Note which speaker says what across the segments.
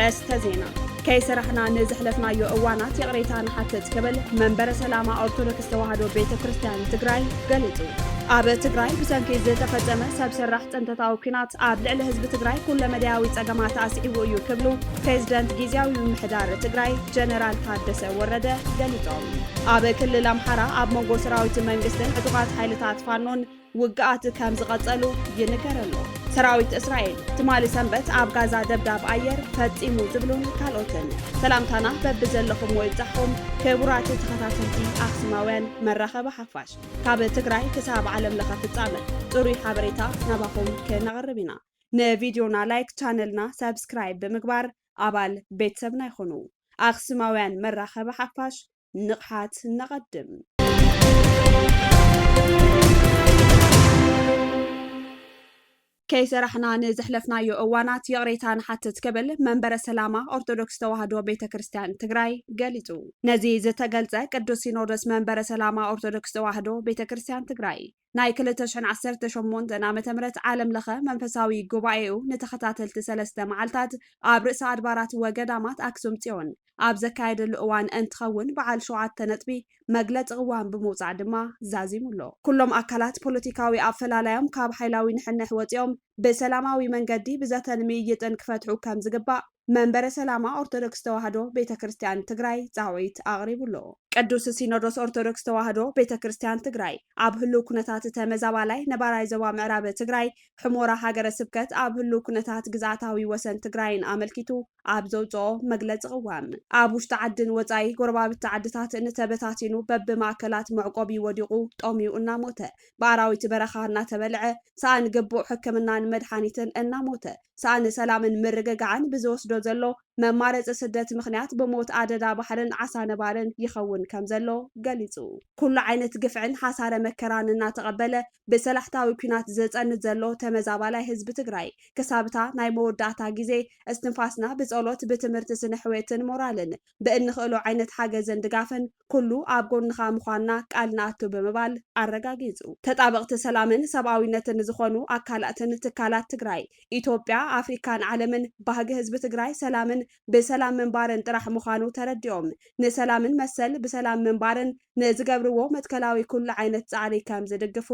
Speaker 1: أرستزينا كيسرحنا نزحلفنا يو أوانات يقريتان حتى تكبل منبر سلامة أرثوذكس توحدو بيت كريستيان تግራይ ገሊጹ ኣብ ትግራይ ብሰንኪ ዝተፈጸመ ሰብ ስራሕ ጥንተታዊ ኩናት ኣብ ልዕሊ ህዝቢ ትግራይ ኩለ መድያዊ ጸገማት ኣስዒቡ እዩ ክብሉ ፕሬዝደንት ጊዜያዊ ምምሕዳር ትግራይ ጀነራል ታደሰ ወረደ ገሊጾም ኣብ ክልል ኣምሓራ ኣብ መንጎ ሰራዊት መንግስትን ዕጡቃት ሓይልታት ፋኖን ውግኣት ከም ዝቐጸሉ ይንገረሉ ሰራዊት እስራኤል ትማሊ ሰንበት ኣብ ጋዛ ደብዳብ ኣየር ፈጺሙ ዝብሉን ካልኦትን ሰላምታና በብዘለኹም ወይ ጻሕኩም ክቡራት ተኸታተልቲ ኣክሱማውያን መራኸቢ ሓፋሽ ካብ ትግራይ ክሳብ ዓለም ለኸ ፍጻመ ጽሩይ ሓበሬታ ናባኹም ከነቕርብ ኢና ንቪድዮና ላይክ ቻነልና ሰብስክራይብ ብምግባር ኣባል ቤተሰብና ይኹኑ ኣክሱማውያን መራኸቢ ሓፋሽ ንቕሓት ነቐድም كيسرحنا نزحلفنا يو أوانات يغريتان حتى تكبل منبر سلامة أرثوذكس توحدو بيت كريستيان تግራይ ገሊጹ ነዚ ዝተገልጸ ቅዱስ ሲኖዶስ መንበረ ሰላማ ኦርቶዶክስ ተዋህዶ ቤተ ክርስቲያን ትግራይ ናይ 2018 ዓመተ ምህረት ዓለም ለኸ መንፈሳዊ ጉባኤኡ ንተኸታተልቲ 3 መዓልታት ኣብ ርእሰ ኣድባራት ወገዳማት ኣክሱም ጽዮን ኣብ ዘካየደሉ እዋን እንትኸውን በዓል 7 ነጥቢ መግለጽ ቅዋም ብምውጻእ ድማ ዛዚሙሎ ኩሎም ኣካላት ፖለቲካዊ ኣፈላላዮም ካብ ሓይላዊ ንሕንሕ ወጽኦም በሰላማዊ መንገዲ ብዘተን ምይይጥን ክፈትሑ ከም ዝግባእ መንበረ ሰላማ ኦርቶዶክስ ተዋህዶ ቤተ ክርስቲያን ትግራይ ጻውዒት ኣቕሪቡሎ ቅዱስ ሲኖዶስ ኦርቶዶክስ ተዋህዶ ቤተ ክርስቲያን ትግራይ ኣብ ህልው ኩነታት ተመዛባላይ ነባራይ ዞባ ምዕራብ ትግራይ ሕሞራ ሃገረ ስብከት ኣብ ህልው ኩነታት ግዛታዊ ወሰን ትግራይን ኣመልኪቱ ኣብ ዘውፅኦ መግለጽ ቅዋም ኣብ ውሽጢ ዓድን ወጻኢ ጎረባብቲ ዓድታት ንተበታቲኑ በብማእከላት መዕቆቢ ወዲቑ ጦሚኡ እናሞተ ብኣራዊት በረኻ እናተበልዐ ሰኣን ግቡእ ሕክምናን መድሓኒትን እናሞተ ሰኣን ሰላምን ምርግጋዕን ብዝወስዶ ዘሎ መማረጽ ስደት ምኽንያት ብሞት ኣደዳ ባሕርን ዓሳ ነባርን ይኸውን ከም ዘሎ ገሊጹ ኩሉ ዓይነት ግፍዕን ሓሳረ መከራን እናተቐበለ ብሰላሕታዊ ኩናት ዘጸንት ዘሎ ተመዛባላይ ህዝቢ ትግራይ ክሳብታ ናይ መወዳእታ ግዜ እስትንፋስና ብጸሎት ብትምህርቲ ስነሕወትን ሞራልን ብእንኽእሎ ዓይነት ሓገዝን ድጋፍን ኩሉ ኣብ ጎንኻ ምዃንና ቃል ንኣቱ ብምባል ኣረጋጊጹ ተጣበቕቲ ሰላምን ሰብኣዊነትን ዝኾኑ ኣካላትን ትካላት ትግራይ ኢትዮጵያ ኣፍሪካን ዓለምን ባህጊ ህዝቢ ትግራይ ሰላምን بسلام منبارن طرح مخانو ترديوم نسلامن مسل بسلام منبارن نزገብርዎ መትከላዊ ኩሉ ዓይነት ጻዕሪ ከም ዝድግፉ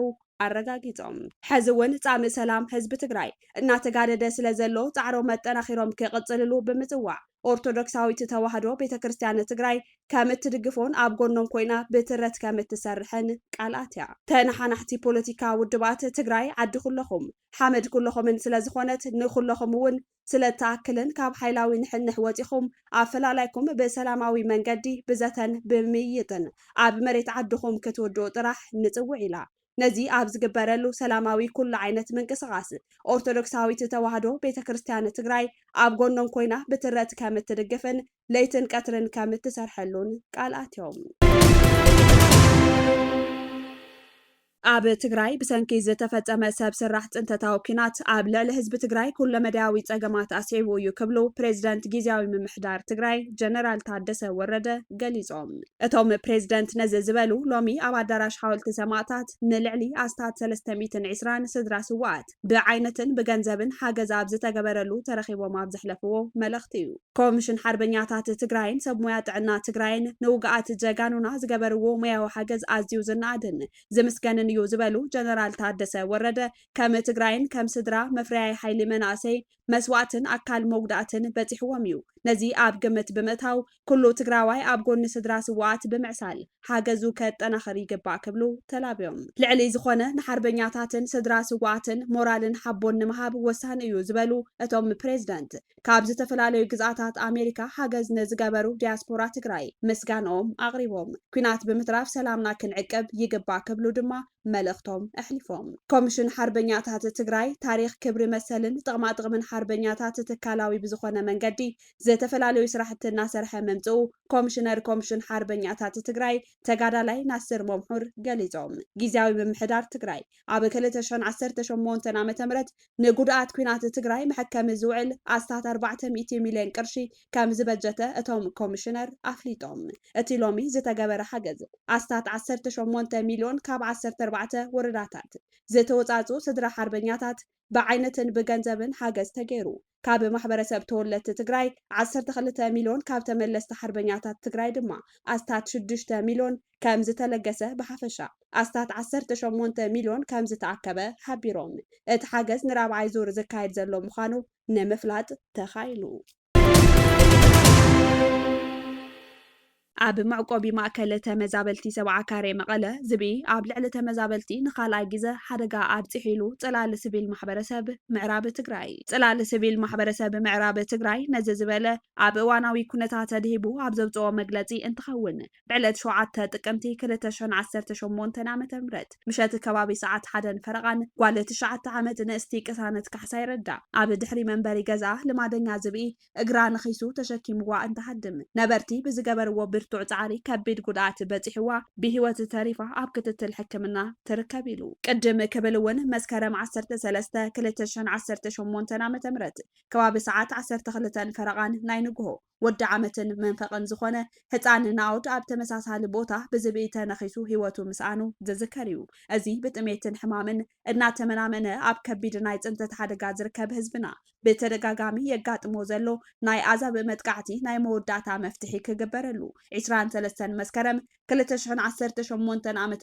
Speaker 1: ኣረጋጊጾም ሕዝውን ጻም ሰላም ህዝቢ ትግራይ እናተጋደደ ስለ ዘሎ ጻዕሮ መጠናኺሮም ከቕጽልሉ ብምጽዋዕ ኦርቶዶክሳዊት ተዋህዶ ቤተ ክርስቲያን ትግራይ ከም እትድግፎን ኣብ ጎኖም ኮይና ብትረት ከም እትሰርሕን ቃልኣትያ ተናሓናሕቲ ፖለቲካ ውድባት ትግራይ ዓዲ ኩለኹም ሓመድ ኩለኹምን ስለ ዝኾነት ንኹለኹም እውን ስለተኣክልን ካብ ሓይላዊ ንሕንሕ ወፂኹም ኣፈላላይኩም ብሰላማዊ መንገዲ ብዘተን ብምይጥን ኣብ መሬት ዓድኹም ክትወድኡ ጥራሕ ንጽውዕ ኢላ ነዚ ኣብ ዝግበረሉ ሰላማዊ ኩሉ ዓይነት ምንቅስቓስ ኦርቶዶክሳዊት ተዋህዶ ቤተ ክርስቲያን ትግራይ ኣብ ጎኖም ኮይና ብትረት ከም እትድግፍን ለይትን ቀትርን ከም እትሰርሐሉን ቃልኣትዮም ኣብ ትግራይ ብሰንኪ ዝተፈጸመ ሰብ ስራሕ ጥንተታዊ ኩናት ኣብ ልዕሊ ህዝቢ ትግራይ ኩለ መድያዊ ጸገማት ኣስዒቡ እዩ ክብሉ ፕሬዝደንት ጊዜያዊ ምምሕዳር ትግራይ ጀነራል ታደሰ ወረደ ገሊጾም እቶም ፕሬዝደንት ነዚ ዝበሉ ሎሚ ኣብ ኣዳራሽ ሓወልቲ ሰማዕታት ንልዕሊ ኣስታት 320 ስድራ ስዋኣት ብዓይነትን ብገንዘብን ሓገዝ ኣብ ዝተገበረሉ ተረኺቦም ኣብ ዘሕለፍዎ መልእኽቲ እዩ ኮሚሽን ሓርበኛታት ትግራይን ሰብ ሞያ ጥዕና ትግራይን ንውግኣት ጀጋኑና ዝገበርዎ ሙያዊ ሓገዝ ኣዝዩ ዝናኣድን ዝምስገንን እዩ ዝበሉ ጀነራል ታደሰ ወረደ ከም ትግራይን ከም ስድራ መፍርያይ ሓይሊ መናእሰይ መስዋዕትን ኣካል መጉዳእትን በፂሕዎም እዩ ነዚ ኣብ ግምት ብምእታው ኩሉ ትግራዋይ ኣብ ጎኒ ስድራ ስዋኣት ብምዕሳል ሓገዙ ከጠናኽር ይግባእ ክብሉ ተላብዮም ልዕሊ ዝኾነ ንሓርበኛታትን ስድራ ስዋኣትን ሞራልን ሓቦን ንምሃብ ወሳኒ እዩ ዝበሉ እቶም ፕሬዝደንት ካብ ዝተፈላለዩ ግዝኣታት ኣሜሪካ ሓገዝ ንዝገበሩ ዲያስፖራ ትግራይ ምስጋንኦም ኣቕሪቦም ኩናት ብምትራፍ ሰላምና ክንዕቅብ ይግባእ ክብሉ ድማ መልእኽቶም ኣሕሊፎም ኮሚሽን ሓርበኛታት ትግራይ ታሪኽ ክብሪ መሰልን ጥቕማጥቕምን ሓርበኛታት ትካላዊ ብዝኾነ መንገዲ ዝተፈላለዩ ስራሕቲ እናሰርሐ መምጽኡ ኮሚሽነር ኮሚሽን ሓርበኛታት ትግራይ ተጋዳላይ ናስር መምሑር ገሊጾም ጊዜያዊ ምምሕዳር ትግራይ ኣብ 2018 ዓመተ ምህረት ንጉድኣት ኩናት ትግራይ መሐከሚ ዝውዕል ኣስታት 400 ሚልዮን ቅርሺ ከም ዝበጀተ እቶም ኮሚሽነር ኣፍሊጦም እቲ ሎሚ ዝተገበረ ሓገዝ ኣስታት 18 ሚልዮን ካብ 14 ወረዳታት ዝተወጻጹ ስድራ ሓርበኛታት ብዓይነትን ብገንዘብን ሓገዝ ተገይሩ ካብ ማሕበረሰብ ተወለድቲ ትግራይ 12 ሚልዮን ካብ ተመለስቲ ሓርበኛታት ትግራይ ድማ ኣስታት 6 ሚልዮን ከም ዝተለገሰ ብሓፈሻ ኣስታት 18 ሚልዮን ከም ዝተኣከበ ሓቢሮም እቲ ሓገዝ ንራብዓይ ዙር ዝካየድ ዘሎ ምዃኑ ንምፍላጥ ተኻኢሉ ኣብ መዕቆቢ ማእከል ተመዛበልቲ ሰብዓ ካሬ መቐለ ዝቢ ኣብ ልዕሊ ተመዛበልቲ ንኻልኣይ ግዜ ሓደጋ ኣብፅሒሉ ጽላል ሲቪል ማሕበረሰብ ምዕራብ ትግራይ ጽላል ሲቪል ማሕበረሰብ ምዕራብ ትግራይ ነዚ ዝበለ ኣብ እዋናዊ ኩነታት ተድሂቡ ኣብ ዘብፅኦ መግለጺ እንትኸውን ብዕለት 7 ጥቅምቲ 2018 ዓ.ም ምሸት ከባቢ ሰዓት 1 ፈረቓን ጓል 9 ዓመት ንእስቲ ቅሳነት ካሕሳ ይረዳእ ኣብ ድሕሪ መንበሪ ገዛ ልማደኛ ዝቢ እግራ ንኺሱ ተሸኪምዋ እንትሃድም ነበርቲ ብዝገበርዎ ብርቱዕ ጻዕሪ ከቢድ ጉድኣት በፂሕዋ ብሂወት ተሪፋ ኣብ ክትትል ሕክምና ትርከብ ኢሉ ቅድም ክብል እውን መስከረም 13 2018 ዓ.ም ከባቢ ሰዓት 12 ፈረቓን ናይ ንግሆ ወዲ ዓመትን መንፈቕን ዝኾነ ህፃን ናውድ ኣብ ተመሳሳሊ ቦታ ብዝብኢ ተነኺሱ ሂወቱ ምስኣኑ ዝዝከር እዩ እዚ ብጥሜትን ሕማምን እናተመናመነ ኣብ ከቢድ ናይ ፅንተት ሓደጋ ዝርከብ ህዝብና ብተደጋጋሚ የጋጥሞ ዘሎ ናይ ኣዛብ መጥቃዕቲ ናይ መወዳእታ መፍትሒ ክግበረሉ 23 መስከረም 2018 ዓ.ም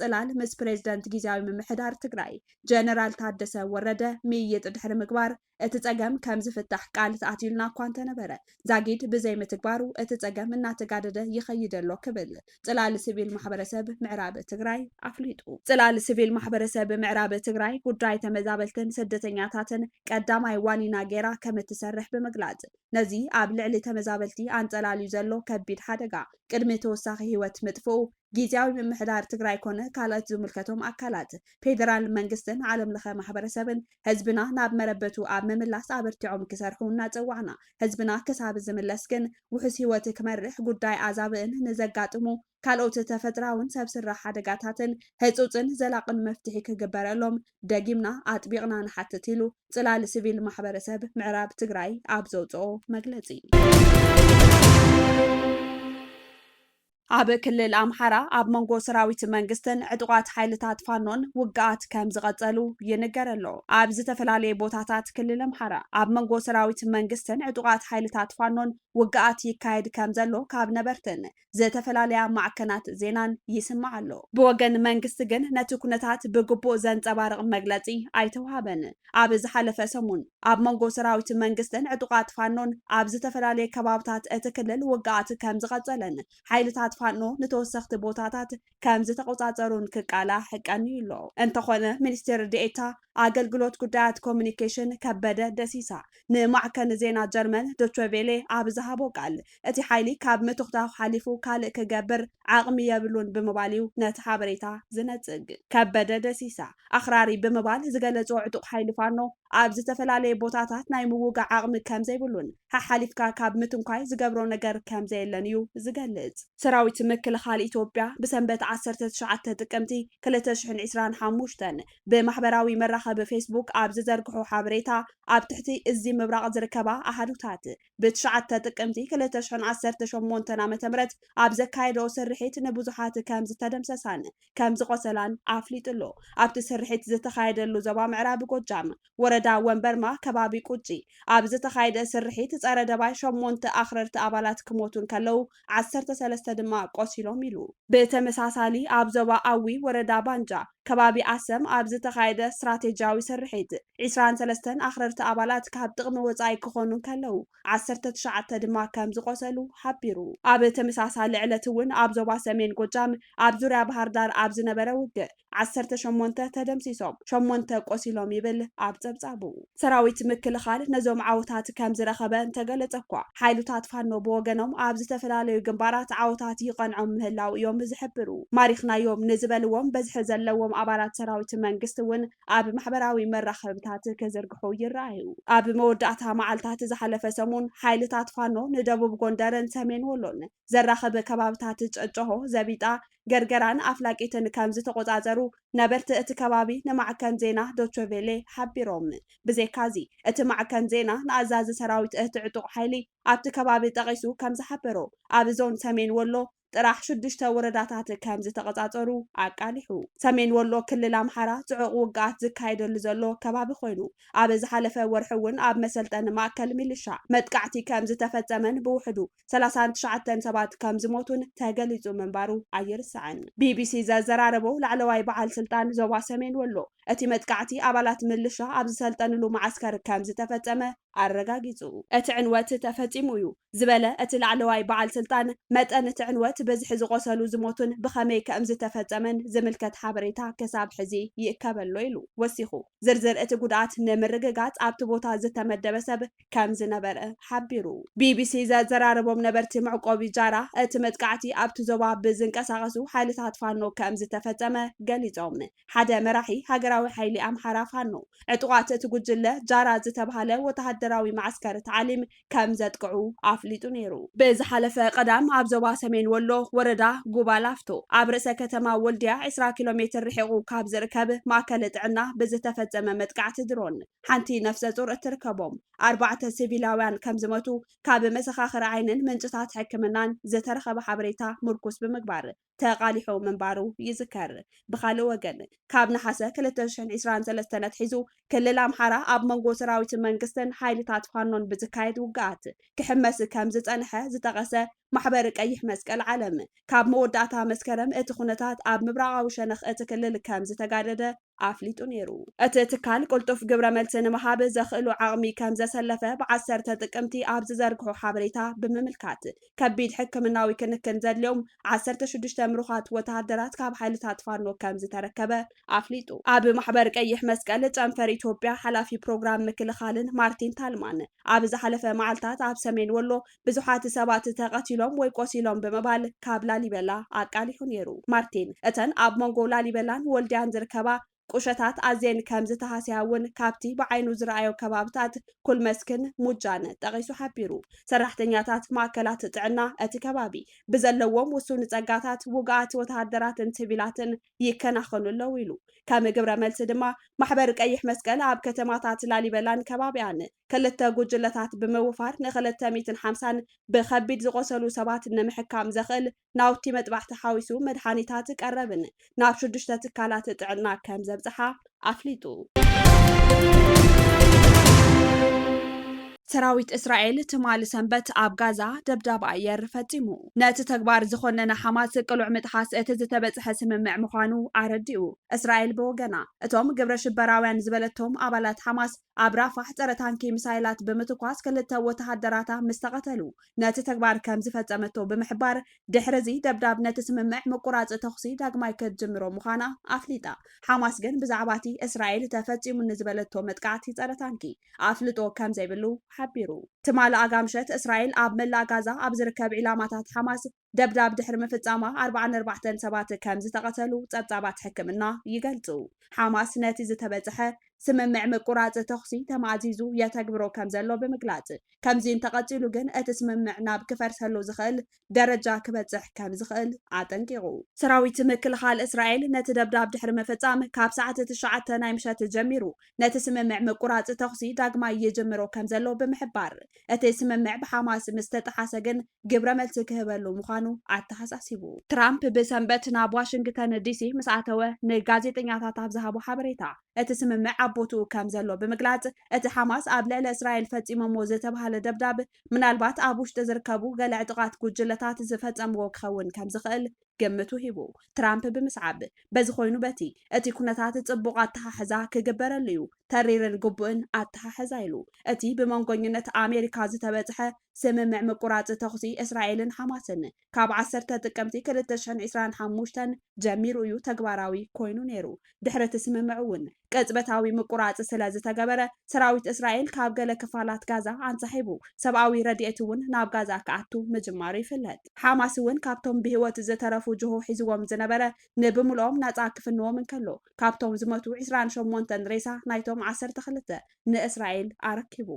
Speaker 1: ጽላል ምስ ፕሬዝደንት ጊዜያዊ ምምሕዳር ትግራይ ጀነራል ታደሰ ወረደ ምይይጥ ድሕሪ ምግባር እቲ ጸገም ከም ዝፍታሕ ቃል ተኣትዩልና እኳ እንተነበረ ዛጊድ ብዘይ ምትግባሩ እቲ ጸገም እናተጋደደ ይኸይደሎ ክብል ጽላል ሲቪል ማሕበረሰብ ምዕራብ ትግራይ ኣፍሊጡ ጽላል ሲቪል ማሕበረሰብ ምዕራብ ትግራይ ጉዳይ ተመዛበልትን ስደተኛታትን ቀዳማይ ዋኒና ጌራ ከም እትሰርሕ ብምግላጽ ነዚ ኣብ ልዕሊ ተመዛበልቲ አንጸላልዩ ዘሎ ከቢድ ሓደጋ ቅድሚ ተወሳኺ ህይወት ምጥፍኡ ጊዜያዊ ምምሕዳር ትግራይ ኮነ ካልኦት ዝምልከቶም ኣካላት ፌደራል መንግስትን ዓለም ለኸ ማሕበረሰብን ህዝብና ናብ መረበቱ ኣብ ምምላስ ኣበርቲዖም ክሰርሑ እናፀዋዕና ህዝብና ክሳብ ዝምለስ ግን ውሕስ ህይወት ክመርሕ ጉዳይ ኣዛብእን ንዘጋጥሙ ካልኦት ተፈጥራውን ሰብ ስራሕ ሓደጋታትን ህፁፅን ዘላቕን መፍትሒ ክግበረሎም ደጊምና ኣጥቢቕና ንሓትት ኢሉ ጽላል ሲቪል ማሕበረሰብ ምዕራብ ትግራይ ኣብ ዘውፅኦ መግለጺ ኣብ ክልል ኣምሓራ ኣብ መንጎ ሰራዊት መንግስትን ዕጡቃት ሓይልታት ፋኖን ውግኣት ከም ዝቐጸሉ ይንገረሎ ኣብ ዝተፈላለዩ ቦታታት ክልል ኣምሓራ ኣብ መንጎ ሰራዊት መንግስትን ዕጡቃት ሓይልታት ፋኖን ውግኣት ይካየድ ከም ዘሎ ካብ ነበርትን ዝተፈላለያ ማዕከናት ዜናን ይስማዕ ኣሎ ብወገን መንግስቲ ግን ነቲ ኩነታት ብግቡእ ዘንጸባርቕ መግለጺ ኣይተዋሃበን ኣብ ዝሓለፈ ሰሙን ኣብ መንጎ ሰራዊት መንግስትን ዕጡቃት ፋኖን ኣብ ዝተፈላለየ ከባብታት እቲ ክልል ውግኣት ከም ዝቐጸለን ሓይልታት ፋኖ ንተወሰኽቲ ቦታታት ከም ዝተቆጻጸሩን ክቃላሕ ሕቀኒ ኢሎ እንተኾነ ሚኒስትር ዲኤታ ኣገልግሎት ጉዳያት ኮሙኒኬሽን ከበደ ደሲሳ ንማዕከን ዜና ጀርመን ዶቼ ቬለ ኣብ ዝሃቦ ቃል እቲ ሓይሊ ካብ ምትኽታኽ ሓሊፉ ካልእ ክገብር ዓቕሚ የብሉን ብምባል እዩ ነቲ ሓበሬታ ዝነጽግ ከበደ ደሲሳ ኣኽራሪ ብምባል ዝገለጾ ዕጡቕ ሓይሊ ፋኖ ኣብ ዝተፈላለየ ቦታታት ናይ ምውጋዕ ዓቕሚ ከም ዘይብሉን ሓሊፍካ ካብ ምትንኳይ ዝገብሮ ነገር ከም ዘየለን እዩ ዝገልጽ ሰራዊት ምክልኻል ኢትዮጵያ ብሰንበት 19 ጥቅምቲ 2025 ብማሕበራዊ መራኸቢ ፌስቡክ ኣብ ዝዘርግሖ ሓበሬታ ኣብ ትሕቲ እዚ ምብራቕ ዝርከባ ኣሃዱታት ብ9 ጥቅምቲ 2018 ዓ.ም ኣብ ዘካየደኦ ስርሒት ንብዙሓት ከም ዝተደምሰሳን ከም ዝቆሰላን ኣፍሊጡሎ ኣብቲ ስርሒት ዝተካየደሉ ዞባ ምዕራብ ጎጃም ወረዳ ወንበርማ ከባቢ ቁጪ ኣብ ዝተካየደ ስርሒት ጸረ ደባይ 8 ኣኽረርቲ ኣባላት ክሞቱን ከለው 13 ድማ ቆሲሎም ኢሉ ብተመሳሳሊ ኣብ ዞባ ኣዊ ወረዳ ባንጃ ከባቢ ኣሰም ኣብ ዝተካየደ ስትራቴጂያዊ ስርሒት 23 ኣኽረርቲ ኣባላት ካብ ጥቕሚ ወጻኢ ክኾኑ ከለው 19 ድማ ከም ዝቆሰሉ ሓቢሩ ኣብ ተመሳሳሊ ዕለት እውን ኣብ ዞባ ሰሜን ጎጃም ኣብ ዙርያ ባህር ዳር ኣብ ዝነበረ ውግእ 18 ተደምሲሶም 8 ቆሲሎም ይብል ኣብ ጸብጻቡ ሰራዊት ምክልኻል ነዞም ዓወታት ከም ዝረኸበ እንተገለጸ እኳ ሓይሉታት ፋኖ ብወገኖም ኣብ ዝተፈላለዩ ግንባራት ዓወታት ይቐንዖም ምህላው እዮም ዝሕብሩ ማሪኽናዮም ንዝበልዎም በዝሒ ዘለዎም ኣባላት ሰራዊት መንግስቲ እውን ኣብ ማሕበራዊ መራኸብታት ከዘርግሑ ይረኣዩ ኣብ መወዳእታ መዓልታት ዝሓለፈ ሰሙን ሓይልታት ፋኖ ንደቡብ ጎንደርን ሰሜን ወሎን ዘራኸበ ከባብታት ጨጨሆ ዘቢጣ ገርገራን ኣፍላቂትን ከም ዝተቆጻጸሩ ነበርቲ እቲ ከባቢ ንማዕከን ዜና ዶቼ ቬለ ሓቢሮም ብዘይካዚ እቲ ማዕከን ዜና ንኣዛዚ ሰራዊት ዕጡቕ ሓይሊ ኣብቲ ከባቢ ጠቒሱ ከም ዝሓበሮ ኣብ ዞን ሰሜን ወሎ ጥራሕ 6 ወረዳታት ከም ዝተቀጻጸሩ ኣቃሊሑ ሰሜን ወሎ ክልል ኣምሓራ ጽዑቕ ውግኣት ዝካየደሉ ዘሎ ከባቢ ኮይኑ ኣብ ዝሓለፈ ወርሒ እውን ኣብ መሰልጠኒ ማእከል ሚሊሻ መጥቃዕቲ ከም ዝተፈጸመን ብውሕዱ 39 ሰባት ከም ዝሞቱን ተገሊጹ ምንባሩ ኣይርስዕን። ቢቢሲ ዘዘራረበ ላዕለዋይ በዓል ስልጣን ዞባ ሰሜን ወሎ እቲ መጥቃዕቲ ኣባላት ሚሊሻ ኣብ ዝሰልጠንሉ ማዓስከር ከም ዝተፈጸመ ኣረጋጊጹ እቲ ዕንወት ተፈጺሙ እዩ ዝበለ እቲ ላዕለዋይ በዓል ስልጣን መጠን እቲ ዕንወት በዝሒ ዝቆሰሉ ዝሞቱን ብኸመይ ከም ዝተፈጸመን ዝምልከት ሓበሬታ ክሳብ ሕዚ ይእከበሎ ኢሉ ወሲኹ ዝርዝር እቲ ጉድኣት ንምርግጋጽ ኣብቲ ቦታ ዝተመደበ ሰብ ከም ዝነበረ ሓቢሩ። ቢቢሲ ዘዘራረቦም ነበርቲ መዕቆቢ ጃራ እቲ መጥቃዕቲ ኣብቲ ዞባ ብዝንቀሳቐሱ ሓይልታት ፋኖ ከም ዝተፈጸመ ገሊጾም ሓደ መራሒ ሃገራዊ ሓይሊ ኣምሓራ ፋኖ ዕጡቓት እቲ ጉጅለ ጃራ ዝተባሃለ ወተሃደራዊ ማዕስከር ተዓሊም ከም ዘጥቅዑ ኣፍሊጡ ነይሩ። ብዝሓለፈ ቀዳም ኣብ ዞባ ሰሜን ወሎ ወረዳ ጉባላፍቶ ኣብ ርእሰ ከተማ ወልድያ 20 ኪሎ ሜትር ርሒቑ ካብ ዝርከብ ማእከል ጥዕና ብዝተፈጸመ መጥቃዕቲ ድሮን ሓንቲ ነፍሰ ጡር እትርከቦም 4 ሲቪላውያን ከም ዝመቱ ካብ መሰኻኽሪ ዓይንን ምንጭታት ሕክምናን ዝተረኸበ ሓበሬታ ምርኩስ ብምግባር ተቃሊሑ ምንባሩ ይዝከር። ብኻልእ ወገን ካብ ነሓሰ 2023 ኣትሒዙ ክልል ኣምሓራ ኣብ መንጎ ሰራዊት መንግስትን ሓይልታት ፋኖን ብዝካየድ ውግኣት ክሕመስ ከም ዝጸንሐ ዝጠቐሰ ማሕበር ቀይሕ መስቀል ዓለም ካብ መወዳእታ መስከረም እቲ ኩነታት ኣብ ምብራቃዊ ሸነኽ እቲ ክልል ከም ዝተጋደደ ኣፍሊጡ ነይሩ። እቲ ትካል ቁልጡፍ ግብረ መልሲ ንምሃብ ዘኽእሉ ዓቕሚ ከም ዘሰለፈ ብ10 ጥቅምቲ ኣብ ዝዘርግሑ ሓበሬታ ብምምልካት ከቢድ ሕክምናዊ ክንክን ዘድልዮም 16 ምሩኻት ወተሃደራት ካብ ሓይልታት ፋኖ ከም ዝተረከበ ኣፍሊጡ። ኣብ ማሕበር ቀይሕ መስቀል ጨንፈር ኢትዮጵያ ሓላፊ ፕሮግራም ምክልኻልን ማርቲን ታልማን ኣብ ዝሓለፈ መዓልታት ኣብ ሰሜን ወሎ ብዙሓት ሰባት ተቐቲሎም ወይ ቆሲሎም ብምባል ካብ ላሊበላ ኣቃሊሑ ነይሩ። ማርቲን እተን ኣብ መንጎ ላሊበላን ወልድያን ዝርከባ ቁሸታት ኣዝየን ከም ዝተሃስያ እውን ካብቲ ብዓይኑ ዝረኣዮ ከባብታት ኩልመስክን ሙጃን ጠቒሱ ሓቢሩ። ሰራሕተኛታት ማእከላት ጥዕና እቲ ከባቢ ብዘለዎም ውሱን ጸጋታት ውግኣት ወተሃደራትን ሲቪላትን ይከናኸኑለው ኢሉ ከም ግብረ መልሲ ድማ ማሕበር ቀይሕ መስቀል ኣብ ከተማታት ላሊበላን ከባቢያን ክልተ ጉጅለታት ብምውፋር ን250 ብከቢድ ዝቆሰሉ ሰባት ንምሕካም ዘኽእል ናውቲ መጥባሕቲ ሓዊሱ መድሓኒታት ቀረብን ናብ 6 ትካላት ጥዕና ከም ዘብጽሓ ኣፍሊጡ። ሰራዊት እስራኤል ትማሊ ሰንበት ኣብ ጋዛ ደብዳብ ኣየር ፈጺሙ ነቲ ተግባር ዝኾነነ ሓማስ ቅሉዕ ምጥሓስ እቲ ዝተበጽሐ ስምምዕ ምዃኑ ኣረዲኡ። እስራኤል ብወገና እቶም ግብረ ሽበራውያን ዝበለቶም ኣባላት ሓማስ ኣብ ራፋሕ ጸረ ታንኪ ሚሳይላት ብምትኳስ ክልተ ወተሃደራታ ምስ ተቐተሉ ነቲ ተግባር ከም ዝፈጸመቶ ብምሕባር ድሕሪዚ ደብዳብ ነቲ ስምምዕ ምቁራጽ ተኽሲ ዳግማይ ከጅምሮ ምዃና ኣፍሊጣ። ሓማስ ግን ብዛዕባ እቲ እስራኤል ተፈጺሙ ንዝበለቶ መጥቃዕቲ ጸረ ታንኪ ኣፍልጦ ከም ዘይብሉ ሓቢሩ። ትማሊ ኣጋምሸት እስራኤል ኣብ መላእ ጋዛ ኣብ ዝርከብ ዒላማታት ሓማስ ደብዳብ ድሕሪ ምፍጻማ 44 ሰባት ከም ዝተቐተሉ ጸብጻባት ሕክምና ይገልጹ። ሓማስ ነቲ ዝተበጽሐ ስምምዕ ምቁራጽ ተኽሲ ተማዕዚዙ የተግብሮ ከም ዘሎ ብምግላጽ ከምዚ እንተቐጺሉ ግን እቲ ስምምዕ ናብ ክፈርሰሉ ዝኽእል ደረጃ ክበጽሕ ከም ዝኽእል ኣጠንቂቑ። ሰራዊት ምክልኻል እስራኤል ነቲ ደብዳብ ድሕሪ ምፍጻም ካብ ሰዓት 9 ናይ ምሸት ጀሚሩ ነቲ ስምምዕ ምቁራጽ ተኽሲ ዳግማይ ይጅምሮ ከም ዘሎ ብምሕባር እቲ ስምምዕ ብሓማስ ምስ ተጠሓሰ ግን ግብረ መልሲ ክህበሉ ምዃኑ ኣተሓሳሲቡ። ትራምፕ ብሰንበት ናብ ዋሽንግተን ዲሲ ምስ ኣተወ ንጋዜጠኛታት ኣብ ዝሃቦ ሓበሬታ እቲ ስምምዕ ኣቦትኡ ከም ዘሎ ብምግላጽ እቲ ሓማስ ኣብ ልዕሊ እስራኤል ፈጺሞሞ ዝተባሃለ ደብዳብ ምናልባት ኣብ ውሽጢ ዝርከቡ ገለ ዕጡቓት ጉጅለታት ዝፈጸምዎ ክኸውን ከም ዝኽእል ገምቱ ሂቡ። ትራምፕ ብምስዓብ በዚ ኮይኑ በቲ እቲ ኩነታት ጽቡቕ ኣተሓሕዛ ክግበረሉ እዩ ተሪርን ግቡእን ኣተሓሕዛ ኢሉ እቲ ብመንጎኝነት ኣሜሪካ ዝተበጽሐ ስምምዕ ምቁራጽ ተኽሲ እስራኤልን ሓማስን ካብ 10 ጥቅምቲ 2025 ጀሚሩ እዩ ተግባራዊ ኮይኑ ነይሩ። ድሕሪ እቲ ስምምዕ እውን ቅጽበታዊ ምቁራጽ ስለ ዝተገበረ ሰራዊት እስራኤል ካብ ገለ ክፋላት ጋዛ አንጻሒቡ ሰብኣዊ ረድኤት እውን ናብ ጋዛ ክኣቱ ምጅማሩ ይፍለጥ። ሓማስ እውን ካብቶም ብህይወት ዝተረፉ ጅሆ ሒዝዎም ዝነበረ ንብምልኦም ነጻ ክፍንዎም እንከሎ ካብቶም ዝመቱ 28 ሬሳ ናይቶም 12 ንእስራኤል ኣረኪቡ።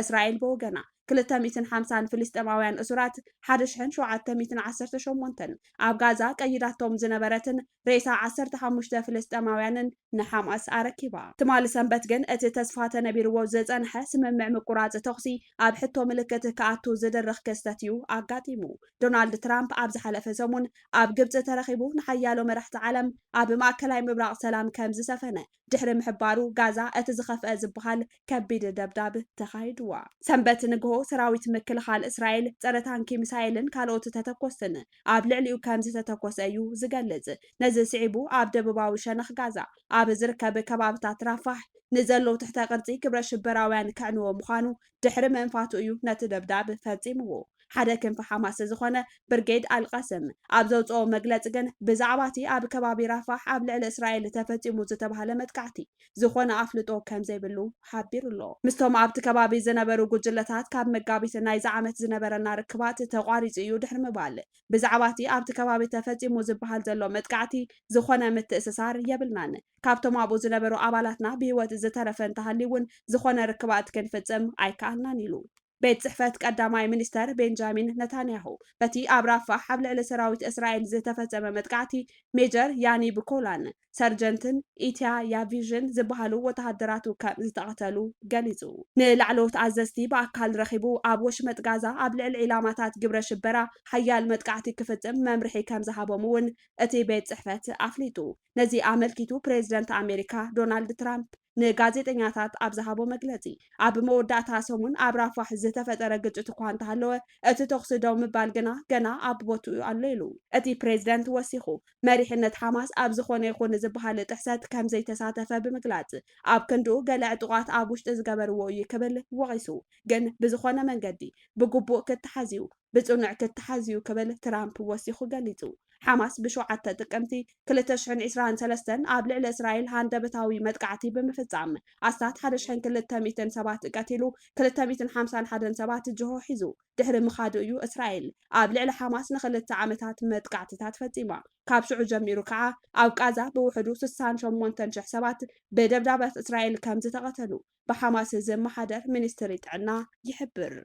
Speaker 1: እስራኤል ብወገና 250 ፍልስጤማውያን እሱራት 1718 ኣብ ጋዛ ቀይዳቶም ዝነበረትን ሬሳ 15 ፍልስጤማውያንን ንሓማስ ኣረኪባ ትማሊ ሰንበት ግን እቲ ተስፋ ተነቢርዎ ዝጸንሐ ስምምዕ ምቁራጽ ተኽሲ ኣብ ሕቶ ምልክት ከኣቱ ዝደርኽ ክስተት እዩ ኣጋጢሙ ዶናልድ ትራምፕ ኣብ ዝሓለፈ ሰሙን ኣብ ግብጽ ተረኺቡ ንሓያሎ መራሕቲ ዓለም ኣብ ማእከላይ ምብራቕ ሰላም ከም ዝሰፈነ ድሕሪ ምሕባሩ ጋዛ እቲ ዝኸፍአ ዝበሃል ከቢድ ደብዳብ ተኻይድዋ ሰንበት ንግሆ ሰራዊት ምክልኻል እስራኤል ጸረ ታንኪ ሚሳኤልን ካልኦት ተተኮስትን ኣብ ልዕሊኡ ከም ዝተተኮሰ እዩ ዝገልጽ ነዚ ስዒቡ ኣብ ደቡባዊ ሸነኽ ጋዛ ኣብ ዝርከብ ከባብታት ራፋሕ ንዘለዉ ትሕተ ቅርጺ ክብረ ሽበራውያን ክዕንዎ ምዃኑ ድሕሪ መንፋቱ እዩ ነቲ ደብዳብ ፈጺምዎ ሓደ ክንፊ ሓማስ ዝኾነ ብርጌድ ኣልቃስም ኣብ ዘውፅኦ መግለፂ ግን ብዛዕባ እቲ ኣብ ከባቢ ራፋሕ ኣብ ልዕሊ እስራኤል ተፈጺሙ ዝተባሃለ መጥቃዕቲ ዝኾነ ኣፍልጦ ከም ዘይብሉ ሓቢሩ ኣሎ ምስቶም ኣብቲ ከባቢ ዝነበሩ ጉጅለታት ካብ መጋቢት ናይ ዝዓመት ዝነበረና ርክባት ተቋሪጹ እዩ ድሕሪ ምባል ብዛዕባ እቲ ኣብቲ ከባቢ ተፈጺሙ ዝበሃል ዘሎ መጥቃዕቲ ዝኾነ ምትእስሳር የብልናን ካብቶም ኣብኡ ዝነበሩ ኣባላትና ብህይወት ዝተረፈ እንተሃልዩውን ዝኾነ ርክባት ክንፍጽም ኣይከኣልናን ኢሉ ቤት ጽሕፈት ቀዳማይ ሚኒስተር ቤንጃሚን ነታንያሁ በቲ ኣብ ራፋሕ ኣብ ልዕሊ ሰራዊት እስራኤል ዝተፈጸመ መጥቃዕቲ ሜጀር ያኒ ብኮላን ሰርጀንትን ኢትያ ያቪዥን ዝበሃሉ ወተሃደራቱ ከም ዝተቐተሉ ገሊጹ ንላዕለዎት ኣዘዝቲ ብኣካል ረኺቡ ኣብ ወሽመጥ ጋዛ ኣብ ልዕሊ ዒላማታት ግብረ ሽበራ ሓያል መጥቃዕቲ ክፍጽም መምርሒ ከም ዝሃቦም እውን እቲ ቤት ጽሕፈት ኣፍሊጡ ነዚ ኣመልኪቱ ፕሬዚደንት ኣሜሪካ ዶናልድ ትራምፕ ንጋዜጠኛታት ኣብ ዝሃቦ መግለጺ ኣብ መወዳእታ ሰሙን ኣብ ራፋሕ ዝተፈጠረ ግጭት እኳ እንተሃለወ እቲ ተኽሲ ደው ምባል ገና ኣብ ቦትኡ ኣሎ ኢሉ እቲ ፕሬዚደንት ወሲኹ መሪሕነት ሓማስ ኣብ ዝኾነ ይኹን ዝበሃል ጥሕሰት ከም ዘይተሳተፈ ብምግላጽ ኣብ ክንድኡ ገለ ዕጡቓት ኣብ ውሽጢ ዝገበርዎ እዩ ክብል ወቒሱ ግን ብዝኾነ መንገዲ ብግቡእ ክትሓዝዩ ብጽኑዕ ክትሓዝዩ ክብል ትራምፕ ወሲኹ ገሊጹ ሓማስ ብ7 ጥቅምቲ 2023 ኣብ ልዕሊ እስራኤል ሃንደበታዊ መጥቃዕቲ ብምፍጻም ኣስታት 1200 ሰባት ቀቲሉ 251 ሰባት ጅሆ ሒዙ ድሕሪ ምኻዱ እዩ እስራኤል ኣብ ልዕሊ ሓማስ ን2 ዓመታት መጥቃዕትታት ፈጺማ ካብ ሽዑ ጀሚሩ ከዓ ኣብ ጋዛ ብውሕዱ 68,000 ሰባት ብደብዳባት እስራኤል ከም ዝተቐተሉ ብሓማስ ዘመሓደር ሚኒስትሪ ጥዕና ይሕብር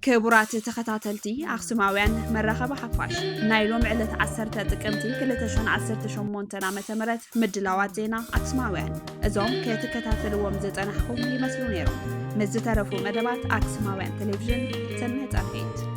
Speaker 1: ክቡራት ተኸታተልቲ ኣኽሱማውያን መራኸቢ ሓፋሽ ናይ ሎም ዕለት 10 ጥቅምቲ 2018 ዓ.ም ምድላዋት ዜና ኣክሱማውያን እዞም ክትከታተልዎም ዝጸናሕኩም ይመስሉ ነይሮም ምስ ዝተረፉ መደባት ኣክሱማውያን ቴሌቪዥን ሰናይ ጻንሒት